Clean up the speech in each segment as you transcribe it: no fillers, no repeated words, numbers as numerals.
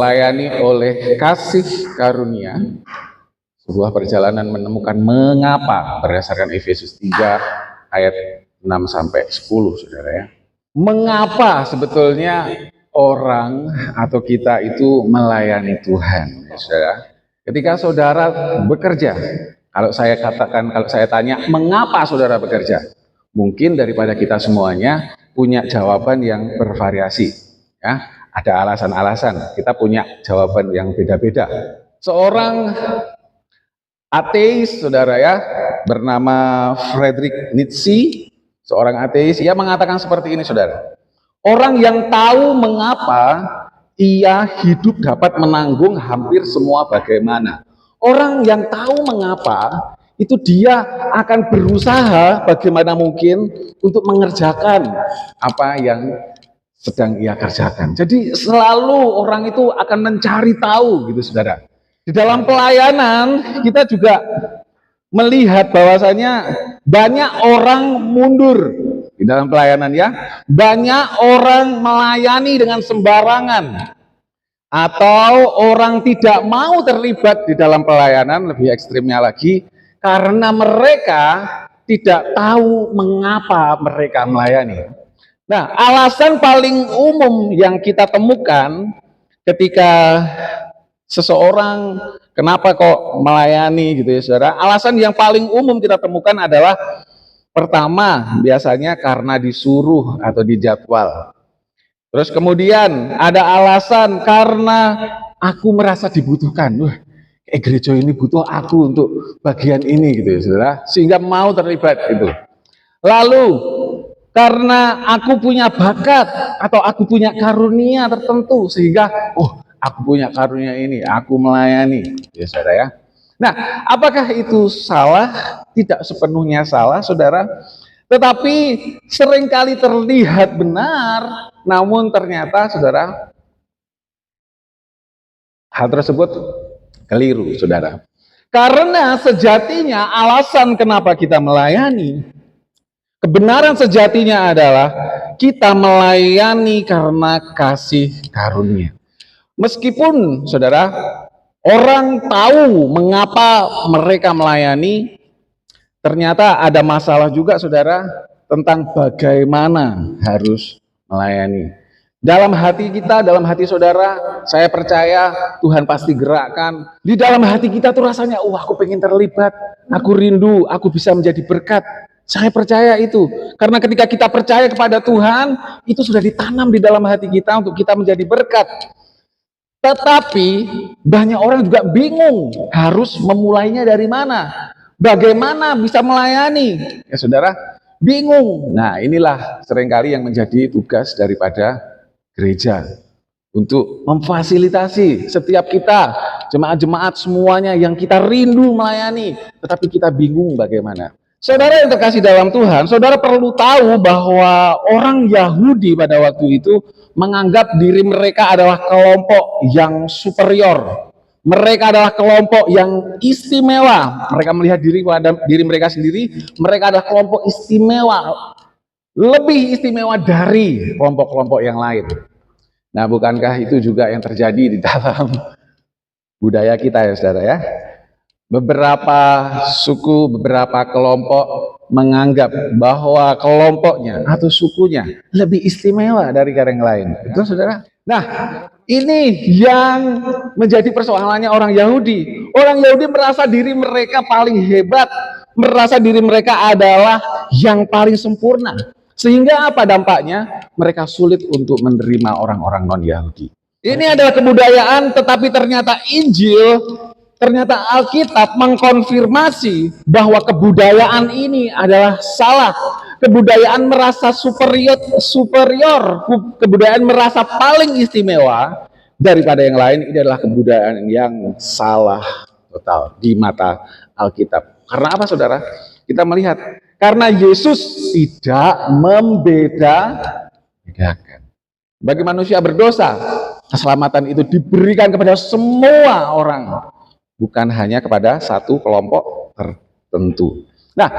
melayani oleh kasih karunia, sebuah perjalanan menemukan mengapa berdasarkan Efesus 3 ayat 6 sampai 10, saudara ya. Mengapa sebetulnya orang atau kita itu melayani Tuhan, ya, saudara? Ketika saudara bekerja, kalau saya katakan, kalau saya tanya, mengapa saudara bekerja? Mungkin daripada kita semuanya punya jawaban yang bervariasi, ya. Ada alasan-alasan, kita punya jawaban yang beda-beda. Seorang ateis, saudara ya, bernama Friedrich Nietzsche, seorang ateis, ia mengatakan seperti ini, saudara. Orang yang tahu mengapa ia hidup dapat menanggung hampir semua bagaimana. Orang yang tahu mengapa, itu dia akan berusaha bagaimana mungkin untuk mengerjakan apa yang sedang ia kerjakan. Jadi selalu orang itu akan mencari tahu gitu, saudara. Di dalam pelayanan kita juga melihat bahwasanya banyak orang mundur di dalam pelayanan ya. Banyak orang melayani dengan sembarangan, atau orang tidak mau terlibat di dalam pelayanan, lebih ekstrimnya lagi, karena mereka tidak tahu mengapa mereka melayani. Nah, alasan paling umum yang kita temukan ketika seseorang kenapa kok melayani gitu ya, saudara. Alasan yang paling umum kita temukan adalah pertama, biasanya karena disuruh atau dijadwal. Terus kemudian ada alasan karena aku merasa dibutuhkan. Wah, gereja ini butuh aku untuk bagian ini gitu ya, saudara. Sehingga mau terlibat itu. Lalu karena aku punya bakat atau aku punya karunia tertentu sehingga aku punya karunia ini, aku melayani, ya saudara ya. Nah, apakah itu salah? Tidak sepenuhnya salah, saudara. Tetapi seringkali terlihat benar, namun ternyata, saudara, hal tersebut keliru, saudara. Karena sejatinya alasan kenapa kita melayani, kebenaran sejatinya adalah kita melayani karena kasih karunia. Meskipun, saudara, orang tahu mengapa mereka melayani, ternyata ada masalah juga, saudara, tentang bagaimana harus melayani. Dalam hati kita, dalam hati saudara, saya percaya Tuhan pasti gerakkan. Di dalam hati kita tuh rasanya, aku pengen terlibat, aku rindu, aku bisa menjadi berkat. Saya percaya itu, karena ketika kita percaya kepada Tuhan, itu sudah ditanam di dalam hati kita untuk kita menjadi berkat. Tetapi banyak orang juga bingung harus memulainya dari mana, bagaimana bisa melayani, ya saudara, bingung. Nah, inilah seringkali yang menjadi tugas daripada gereja, untuk memfasilitasi setiap kita, jemaat-jemaat semuanya yang kita rindu melayani, tetapi kita bingung bagaimana. Saudara yang terkasih dalam Tuhan, saudara perlu tahu bahwa orang Yahudi pada waktu itu menganggap diri mereka adalah kelompok yang superior. Mereka adalah kelompok yang istimewa. Mereka melihat diri mereka sendiri, mereka adalah kelompok istimewa, lebih istimewa dari kelompok-kelompok yang lain. Nah, bukankah itu juga yang terjadi di dalam budaya kita ya, saudara ya? Beberapa suku, beberapa kelompok menganggap bahwa kelompoknya atau sukunya lebih istimewa dari yang lain. Betul, saudara? Nah, ini yang menjadi persoalannya orang Yahudi. Orang Yahudi merasa diri mereka paling hebat, merasa diri mereka adalah yang paling sempurna. Sehingga apa dampaknya? Mereka sulit untuk menerima orang-orang non-Yahudi. Ini adalah kebudayaan, tetapi ternyata Injil, ternyata Alkitab mengkonfirmasi bahwa kebudayaan ini adalah salah. Kebudayaan merasa superior, kebudayaan merasa paling istimewa daripada yang lain, ini adalah kebudayaan yang salah total di mata Alkitab. Karena apa, saudara? Kita melihat, karena Yesus tidak membedakan. Bagi manusia berdosa, keselamatan itu diberikan kepada semua orang, bukan hanya kepada satu kelompok tertentu. Nah,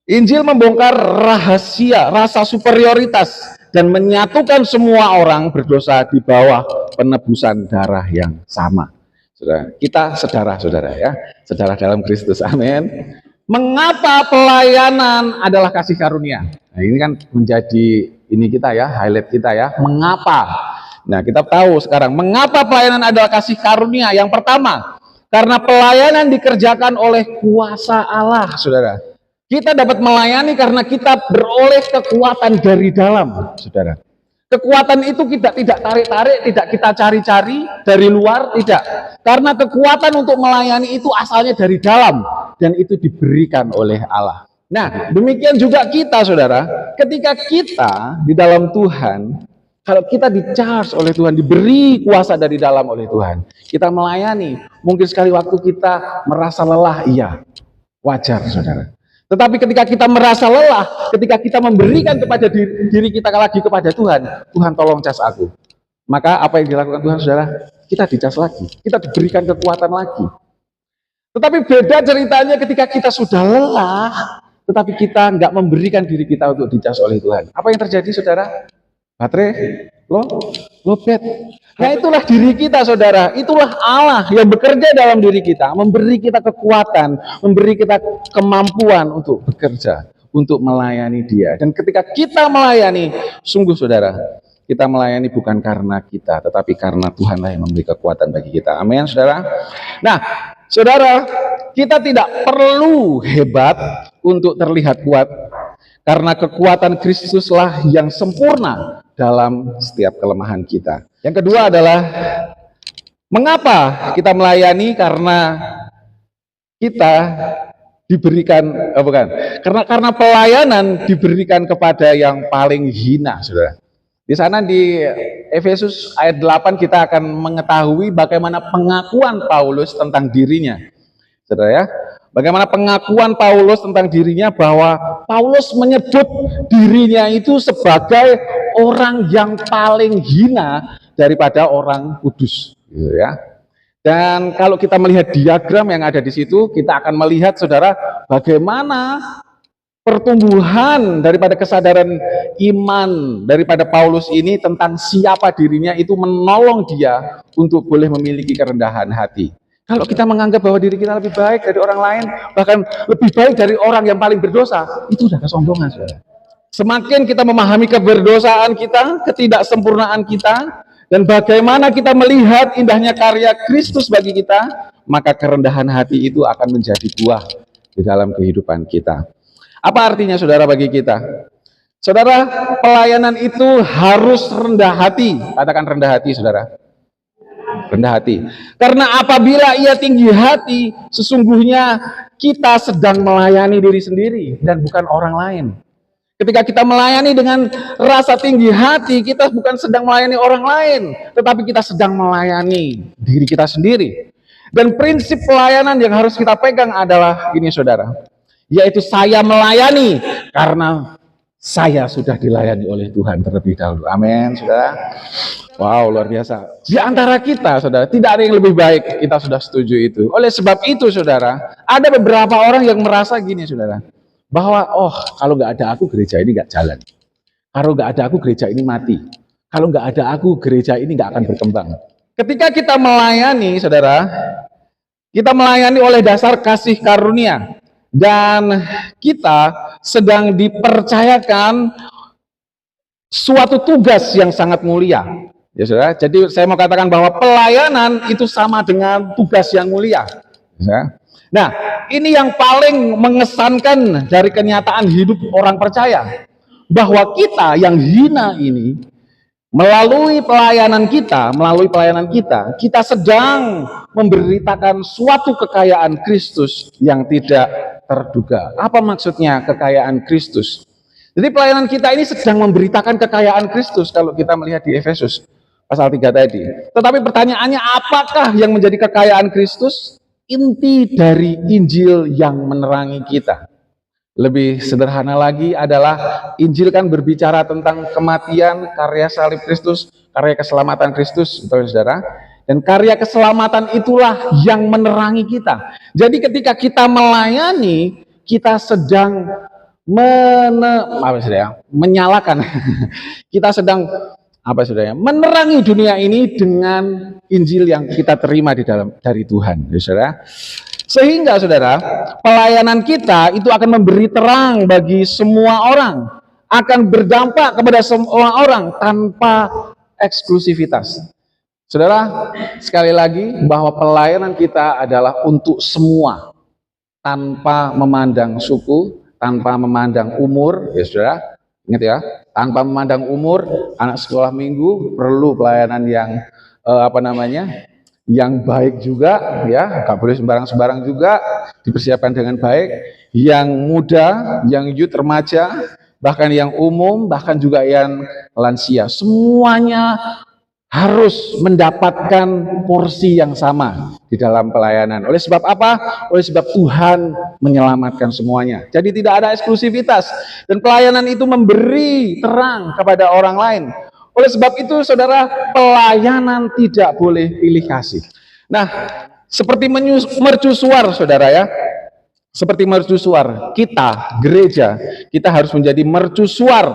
Injil membongkar rahasia, rasa superioritas dan menyatukan semua orang berdosa di bawah penebusan darah yang sama. Saudara, kita saudara ya, saudara dalam Kristus. Amin. Mengapa pelayanan adalah kasih karunia? Nah, ini kan menjadi ini kita ya, highlight kita ya. Mengapa? Nah, kita tahu sekarang mengapa pelayanan adalah kasih karunia. Yang pertama, karena pelayanan dikerjakan oleh kuasa Allah, saudara. Kita dapat melayani karena kita beroleh kekuatan dari dalam, saudara. Kekuatan itu kita tidak tarik-tarik, tidak kita cari-cari dari luar, tidak. Karena kekuatan untuk melayani itu asalnya dari dalam, dan itu diberikan oleh Allah. Nah, demikian juga kita, saudara. Ketika kita di dalam Tuhan, kalau kita di-charge oleh Tuhan, diberi kuasa dari dalam oleh Tuhan, kita melayani. Mungkin sekali waktu kita merasa lelah, iya, wajar, saudara. Tetapi ketika kita merasa lelah, ketika kita memberikan kepada diri kita lagi kepada Tuhan, Tuhan tolong cas aku. Maka apa yang dilakukan Tuhan, saudara? Kita dicas lagi, kita diberikan kekuatan lagi. Tetapi beda ceritanya ketika kita sudah lelah, tetapi kita nggak memberikan diri kita untuk dicas oleh Tuhan. Apa yang terjadi, saudara? Baterai lowbat. Nah, itulah diri kita, saudara. Itulah Allah yang bekerja dalam diri kita, memberi kita kekuatan, memberi kita kemampuan untuk bekerja, untuk melayani Dia. Dan ketika kita melayani, sungguh, saudara, kita melayani bukan karena kita, tetapi karena Tuhanlah yang memberi kekuatan bagi kita. Amin, saudara. Nah, saudara, kita tidak perlu hebat untuk terlihat kuat, karena kekuatan Kristuslah yang sempurna dalam setiap kelemahan kita. Yang kedua adalah mengapa kita melayani? Karena kita diberikan karena pelayanan diberikan kepada yang paling hina, saudara. Di sana di Efesus ayat 8 kita akan mengetahui bagaimana pengakuan Paulus tentang dirinya, saudara ya. Bagaimana pengakuan Paulus tentang dirinya, bahwa Paulus menyebut dirinya itu sebagai orang yang paling hina daripada orang kudus, gitu ya. Dan kalau kita melihat diagram yang ada di situ, kita akan melihat, saudara, bagaimana pertumbuhan daripada kesadaran iman daripada Paulus ini tentang siapa dirinya itu menolong dia untuk boleh memiliki kerendahan hati. Kalau kita menganggap bahwa diri kita lebih baik dari orang lain, bahkan lebih baik dari orang yang paling berdosa, itu sudah kesombongan, saudara. Semakin kita memahami keberdosaan kita, ketidaksempurnaan kita, dan bagaimana kita melihat indahnya karya Kristus bagi kita, maka kerendahan hati itu akan menjadi buah di dalam kehidupan kita. Apa artinya, saudara, bagi kita? Saudara, pelayanan itu harus rendah hati. Katakan rendah hati, saudara. Rendah hati. Karena apabila ia tinggi hati, sesungguhnya kita sedang melayani diri sendiri dan bukan orang lain. Ketika kita melayani dengan rasa tinggi hati, kita bukan sedang melayani orang lain, tetapi kita sedang melayani diri kita sendiri. Dan prinsip pelayanan yang harus kita pegang adalah ini, saudara, yaitu saya melayani karena saya sudah dilayani oleh Tuhan terlebih dahulu. Amin, saudara. Wow, luar biasa. Di antara kita, saudara, tidak ada yang lebih baik. Kita sudah setuju itu. Oleh sebab itu, saudara, ada beberapa orang yang merasa gini, saudara, bahwa kalau nggak ada aku, gereja ini nggak jalan. Kalau nggak ada aku, gereja ini mati. Kalau nggak ada aku, gereja ini nggak akan berkembang. Ketika kita melayani, saudara, kita melayani oleh dasar kasih karunia. Dan kita sedang dipercayakan suatu tugas yang sangat mulia. Ya, saudara. Jadi saya mau katakan bahwa pelayanan itu sama dengan tugas yang mulia. Ya. Nah, ini yang paling mengesankan dari kenyataan hidup orang percaya, bahwa kita yang hina ini, melalui pelayanan kita, kita sedang memberitakan suatu kekayaan Kristus yang tidak terduga. Apa maksudnya kekayaan Kristus? Jadi pelayanan kita ini sedang memberitakan kekayaan Kristus kalau kita melihat di Efesus pasal 3 tadi. Tetapi pertanyaannya, apakah yang menjadi kekayaan Kristus? Inti dari Injil yang menerangi kita. Lebih sederhana lagi adalah Injil kan berbicara tentang kematian, karya salib Kristus, karya keselamatan Kristus, saudara. Dan karya keselamatan itulah yang menerangi kita. Jadi ketika kita melayani, kita sedang menyalakan. Kita sedang menerangi dunia ini dengan Injil yang kita terima dari Tuhan, saudara. Sehingga saudara, pelayanan kita itu akan memberi terang bagi semua orang, akan berdampak kepada semua orang tanpa eksklusivitas. Saudara, sekali lagi bahwa pelayanan kita adalah untuk semua, tanpa memandang suku, tanpa memandang umur, ya saudara, ingat ya, tanpa memandang umur. Anak sekolah minggu perlu pelayanan yang yang baik juga, ya, nggak boleh sembarang-sembarang juga, dipersiapkan dengan baik. Yang muda, yang youth, remaja, bahkan yang umum, bahkan juga yang lansia, semuanya harus mendapatkan porsi yang sama di dalam pelayanan. Oleh sebab apa? Oleh sebab Tuhan menyelamatkan semuanya. Jadi tidak ada eksklusivitas, dan pelayanan itu memberi terang kepada orang lain. Oleh sebab itu saudara, pelayanan tidak boleh pilih kasih. Nah, seperti mercusuar saudara ya, seperti mercusuar, kita gereja, kita harus menjadi mercusuar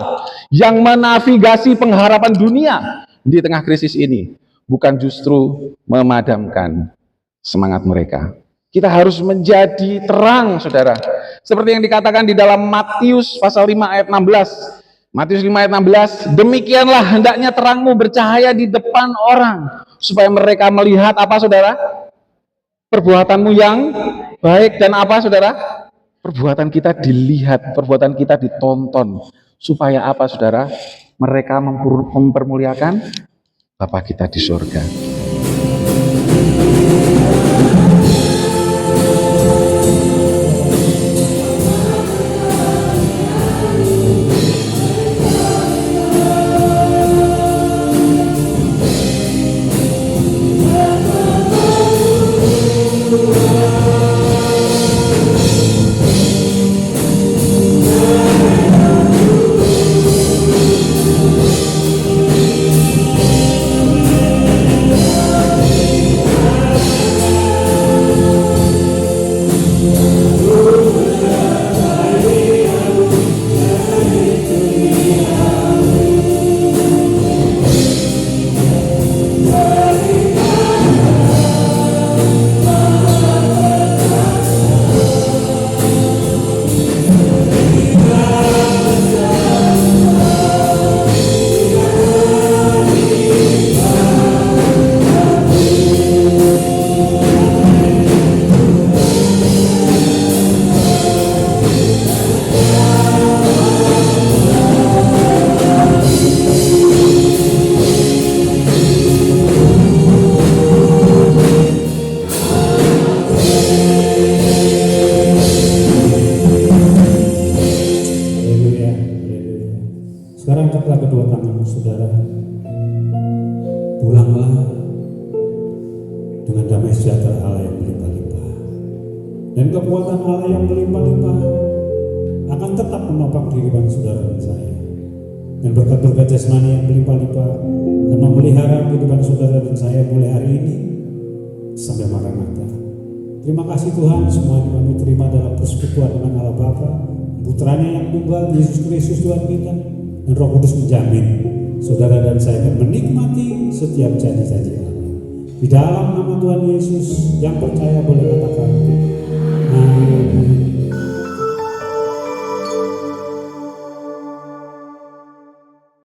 yang menavigasi pengharapan dunia di tengah krisis ini, bukan justru memadamkan semangat mereka. Kita harus menjadi terang saudara, seperti yang dikatakan di dalam Matius pasal 5 ayat 16. Matius 5 ayat 16, demikianlah hendaknya terangmu bercahaya di depan orang, supaya mereka melihat apa saudara? Perbuatanmu yang baik, dan apa saudara? Perbuatan kita dilihat, perbuatan kita ditonton. Supaya apa saudara? Mereka mempermuliakan Bapa kita di surga. Dan kekuatan Allah yang berlimpah-limpah akan tetap menopang kehidupan saudara dan saya. Dan berkat-berkat jasmani yang berlimpah-limpah akan memelihara kehidupan saudara dan saya mulai hari ini sampai Maranatha. Terima kasih Tuhan, semuanya kami terima dalam persekutuan dengan Allah Bapa, Putranya yang tunggal, Yesus Kristus Tuhan kita, dan Roh Kudus menjamin saudara dan saya akan menikmati setiap janji-janji Allah. Di dalam nama Tuhan Yesus, yang percaya boleh katakan amin.